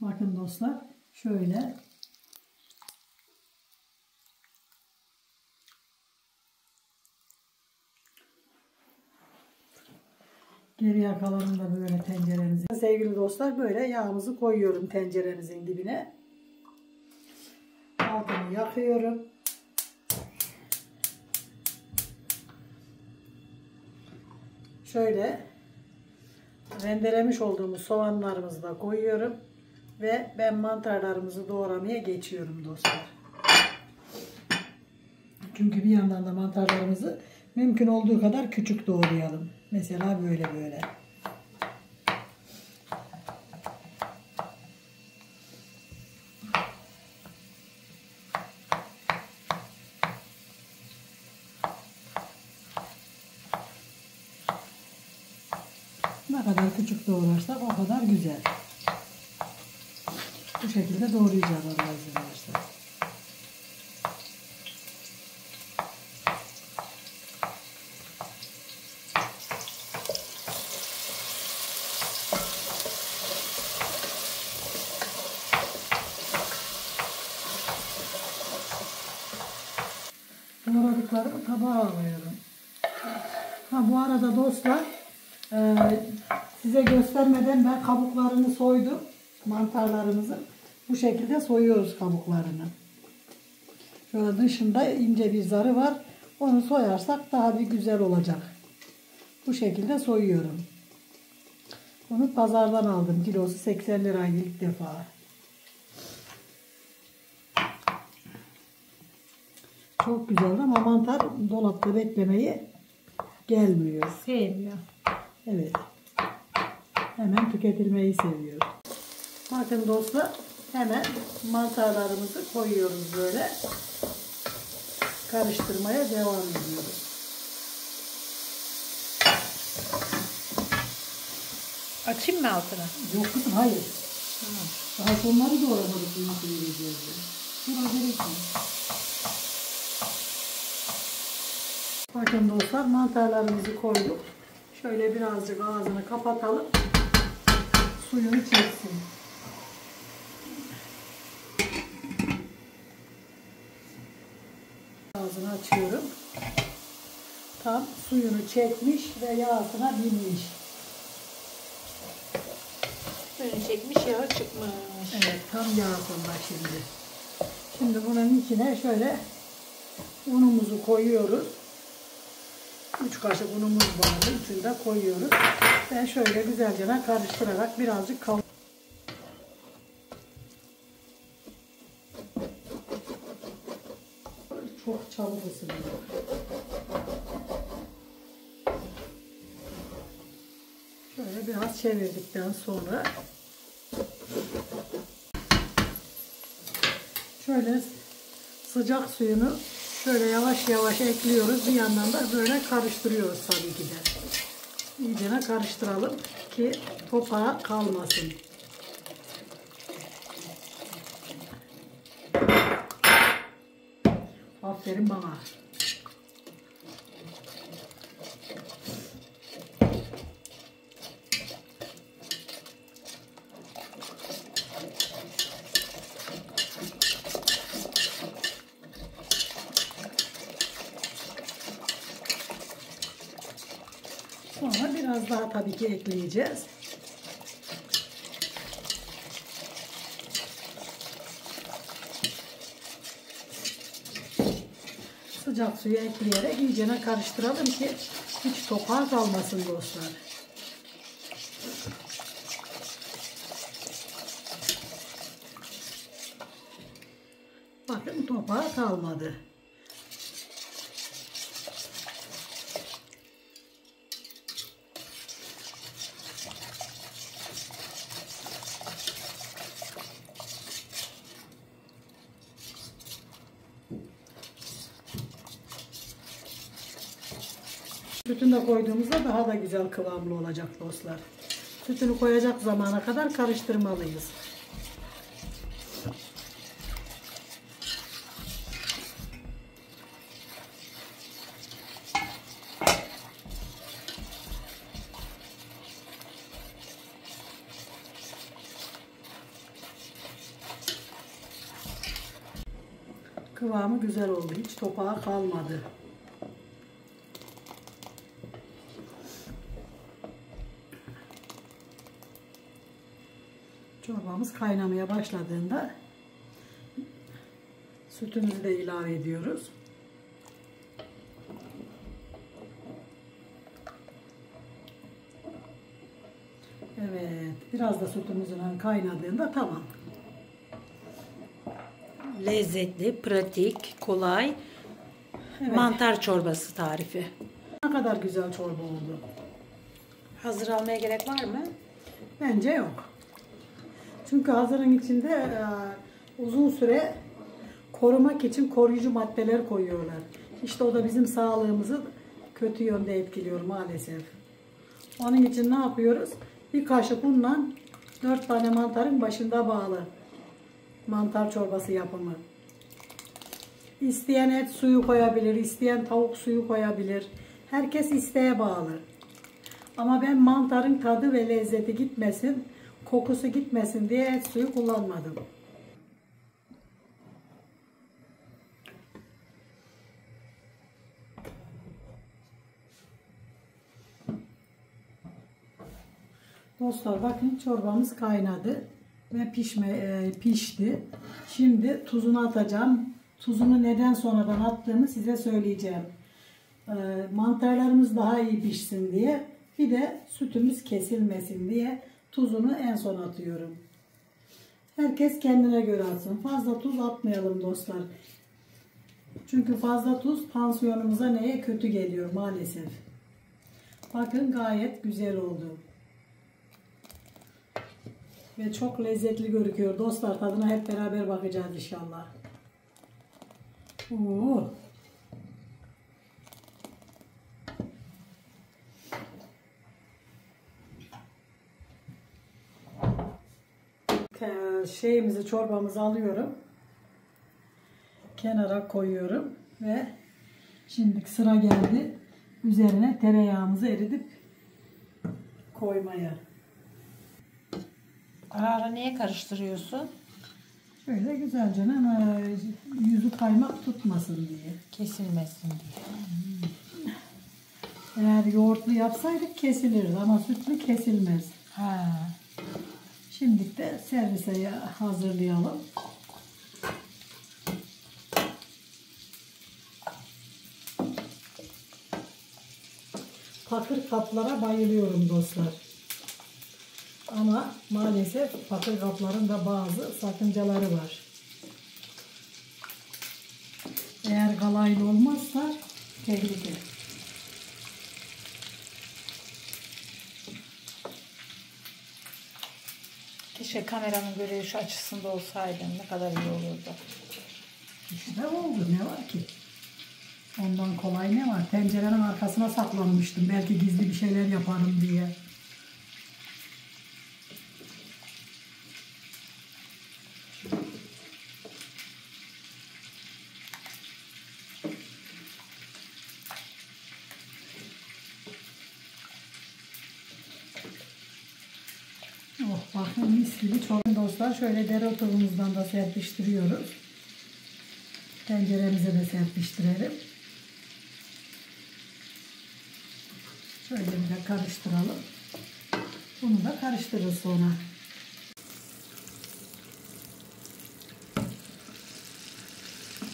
Bakın dostlar, şöyle geriye kalanını da böyle tenceremize. Sevgili dostlar, böyle yağımızı koyuyorum tenceremizin dibine. Altını yakıyorum. Şöyle rendelemiş olduğumuz soğanlarımızı da koyuyorum. Ve ben mantarlarımızı doğramaya geçiyorum dostlar. Çünkü bir yandan da mantarlarımızı mümkün olduğu kadar küçük doğrayalım. Mesela böyle. Ne kadar küçük doğrarsak o kadar güzel. Bu şekilde doğrayacağız arkadaşlar. Doğradıklarımı tabağa alıyorum. Bu arada dostlar, size göstermeden ben kabuklarını soydum. Mantarlarımızı bu şekilde soyuyoruz kabuklarını. Şöyle dışında ince bir zarı var. Onu soyarsak daha bir güzel olacak. Bu şekilde soyuyorum. Bunu pazardan aldım. Kilosu 80 liraydı ilk defa. Çok güzel ama mantar dolapta beklemeyi gelmiyor. Sevmiyor. Evet. Hemen tüketilmeyi seviyor. Bakın dostlar, hemen mantarlarımızı koyuyoruz böyle. Karıştırmaya devam ediyoruz. Açayım mı altını? Yok kızım, hayır. Tamam. Daha sonları doğramadık. Nasıl yiyeceğiz? Biraz gerekli. Bakın dostlar, mantarlarımızı koyduk. Şöyle birazcık ağzını kapatalım. Suyunu çeksin. Ağzını açıyorum. Tam suyunu çekmiş ve yağsına binmiş. Suyunu çekmiş, yağı çıkmış. Evet, tam yağsında şimdi. Şimdi bunun içine şöyle unumuzu koyuyoruz. 3 kaşık unumuz vardı. Üçünü de koyuyoruz. Ben şöyle güzelce karıştırarak birazcık kavuruyorum. Çok çabuk ısınıyor. Şöyle biraz çevirdikten sonra şöyle sıcak suyunu şöyle yavaş yavaş ekliyoruz. Bir yandan da böyle karıştırıyoruz tabii ki de. İyice karıştıralım ki topağı kalmasın. Aferin bana. Sonra biraz daha tabii ki ekleyeceğiz. Sıcak suyu ekleyerek iyice karıştıralım ki hiç topağı kalmasın dostlar. Bakın topağı kalmadı. Sütünü de koyduğumuzda daha da güzel kıvamlı olacak dostlar. Sütünü koyacak zamana kadar karıştırmalıyız. Kıvamı güzel oldu. Hiç topağı kalmadı. Çorbamız kaynamaya başladığında sütümüzü de ilave ediyoruz. Evet, biraz da sütümüzün kaynadığında tamam. Lezzetli, pratik, kolay. Evet. Mantar çorbası tarifi. Ne kadar güzel çorba oldu. Hazır almaya gerek var mı? Bence yok. Çünkü hazırın içinde uzun süre korumak için koruyucu maddeler koyuyorlar. İşte o da bizim sağlığımızı kötü yönde etkiliyor maalesef. Onun için ne yapıyoruz? Bir kaşık unla 4 tane mantarın başında bağlı. Mantar çorbası yapımı. İsteyen et suyu koyabilir, isteyen tavuk suyu koyabilir. Herkes isteğe bağlı. Ama ben mantarın tadı ve lezzeti gitmesin, kokusu gitmesin diye et suyu kullanmadım. Dostlar bakın çorbamız kaynadı ve pişti. Şimdi tuzunu atacağım. Tuzunu neden sonradan attığımı size söyleyeceğim. Mantarlarımız daha iyi pişsin diye, bir de sütümüz kesilmesin diye tuzunu en son atıyorum. Herkes kendine göre atsın. Fazla tuz atmayalım dostlar. Çünkü fazla tuz tansiyonumuza kötü geliyor maalesef. Bakın gayet güzel oldu. Ve çok lezzetli görünüyor. Dostlar tadına hep beraber bakacağız inşallah. Oo. Çorbamızı alıyorum. Kenara koyuyorum ve şimdi sıra geldi üzerine tereyağımızı eritip koymaya. Ara ara niye karıştırıyorsun? Şöyle güzelce yüzü kaymak tutmasın diye. Kesilmesin diye. Eğer yoğurtlu yapsaydık kesilirdi ama sütlü kesilmez. Ha. Şimdi de servise hazırlayalım. Bakır kaplara bayılıyorum dostlar. Ama maalesef bakır kapların da bazı sakıncaları var. Eğer kalaylı olmazsa tehlike. Keşke kameranın görüş açısında olsaydın. Ne kadar iyi olurdu. İşte oldu. Ne var ki? Ondan kolay ne var? Tencerenin arkasına saklanmıştım. Belki gizli bir şeyler yaparım diye. Oh bakın mis gibi çok dostlar. Şöyle dereotumuzdan da serpiştiriyoruz. Tenceremize de serpiştirelim. Şöyle bir de karıştıralım. Bunu da karıştırırız sonra.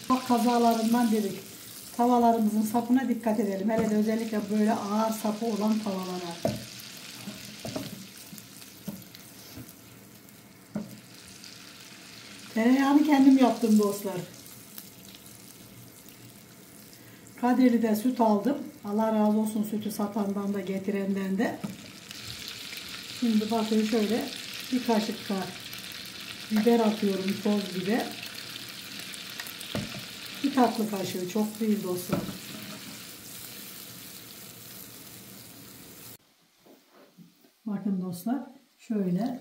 Bak kazalarından dedik. Tavalarımızın sapına dikkat edelim. Hele de özellikle böyle ağır sapı olan tavalara. Tereyağını kendim yaptım dostlar. Kadirli'de süt aldım. Allah razı olsun sütü satandan da getirenden de. Şimdi bakın şöyle bir kaşık da biber atıyorum, toz biber. Bir tatlı kaşığı, çok değil dostlar. Bakın dostlar şöyle.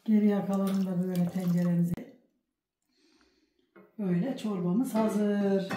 Geriye kalanını da böyle tenceremize. Böyle çorbamız hazır.